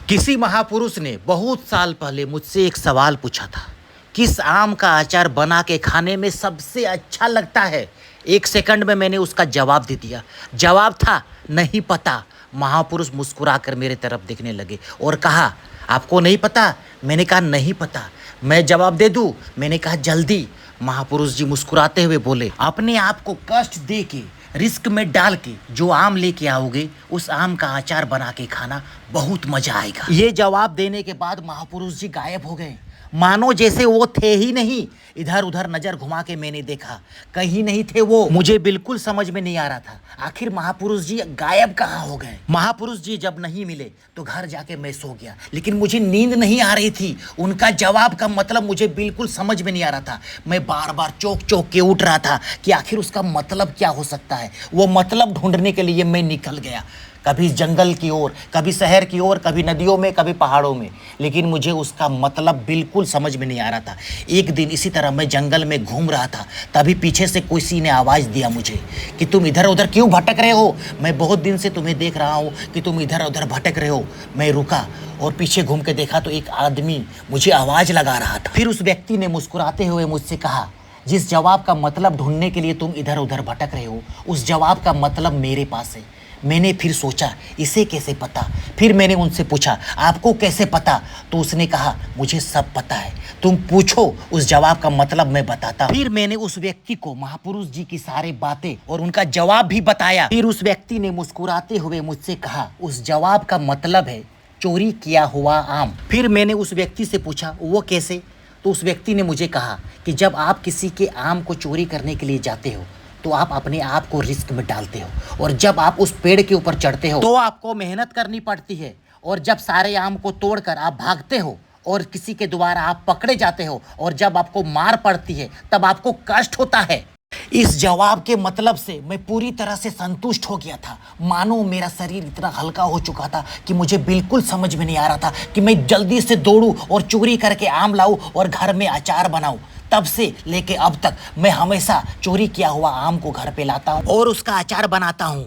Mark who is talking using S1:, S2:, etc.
S1: किसी महापुरुष ने बहुत साल पहले मुझसे एक सवाल पूछा था, किस आम का अचार बना के खाने में सबसे अच्छा लगता है। 1 सेकंड में मैंने उसका जवाब दे दिया। जवाब था नहीं पता। महापुरुष मुस्कुराकर मेरे तरफ देखने लगे और कहा आपको नहीं पता। मैंने कहा नहीं पता। मैं जवाब दे दूं? मैंने कहा जल्दी। महापुरुष जी मुस्कुराते हुए बोले अपने आप को कष्ट दे के रिस्क में डाल के जो आम लेके आओगे उस आम का अचार बना के खाना बहुत मजा आएगा। ये जवाब देने के बाद महापुरुष जी गायब हो गए, मानो जैसे वो थे ही नहीं। इधर उधर नजर घुमा के मैंने देखा, कहीं नहीं थे वो। मुझे बिल्कुल समझ में नहीं आ रहा था आखिर महापुरुष जी गायब कहाँ हो गए। महापुरुष जी जब नहीं मिले तो घर जाके मैं सो गया, लेकिन मुझे नींद नहीं आ रही थी। उनका जवाब का मतलब मुझे बिल्कुल समझ में नहीं आ रहा था। मैं बार बार चौंक चौंक के उठ रहा था कि आखिर उसका मतलब क्या हो सकता है। वो मतलब ढूंढने के लिए मैं निकल गया, कभी जंगल की ओर, कभी शहर की ओर, कभी नदियों में, कभी पहाड़ों में, लेकिन मुझे उसका मतलब बिल्कुल समझ में नहीं आ रहा था। एक दिन इसी तरह मैं जंगल में घूम रहा था, तभी पीछे से किसी ने आवाज़ दिया मुझे कि तुम इधर उधर क्यों भटक रहे हो। मैं बहुत दिन से तुम्हें देख रहा हूँ कि तुम इधर उधर भटक रहे हो। मैं रुका और पीछे घूम के देखा तो एक आदमी मुझे आवाज़ लगा रहा था। फिर उस व्यक्ति ने मुस्कुराते हुए मुझसे कहा जिस जवाब का मतलब ढूंढने के लिए तुम इधर उधर भटक रहे हो उस जवाब का मतलब मेरे पास है। मैंने फिर सोचा इसे कैसे पता। फिर मैंने उनसे पूछा आपको कैसे पता। तो उसने कहा मुझे सब पता है, तुम पूछो उस जवाब का मतलब मैं बताता। फिर मैंने उस व्यक्ति को महापुरुष जी की सारी बातें और उनका जवाब भी बताया। फिर उस व्यक्ति ने मुस्कुराते हुए मुझसे कहा उस जवाब का मतलब है चोरी किया हुआ आम। फिर मैंने उस व्यक्ति से पूछा वो कैसे। तो उस व्यक्ति ने मुझे कहा कि जब आप किसी के आम को चोरी करने के लिए जाते हो तो आप अपने आप को रिस्क में डालते हो, और जब आप उस पेड़ के ऊपर चढ़ते हो तो आपको मेहनत करनी पड़ती है, और जब सारे आम को तोड़कर आप भागते हो और किसी के द्वारा आप पकड़े जाते हो, और जब आपको मार पड़ती है तब आपको कष्ट होता है। इस जवाब के मतलब से मैं पूरी तरह से संतुष्ट हो गया था, मानो मेरा शरीर इतना हल्का हो चुका था कि मुझे बिल्कुल समझ में नहीं आ रहा था कि मैं जल्दी से दौड़ूं और चोरी करके आम लाऊं और घर में अचार बनाऊं। तब से लेके अब तक मैं हमेशा चोरी किया हुआ आम को घर पे लाता हूं और उसका अचार बनाता हूं।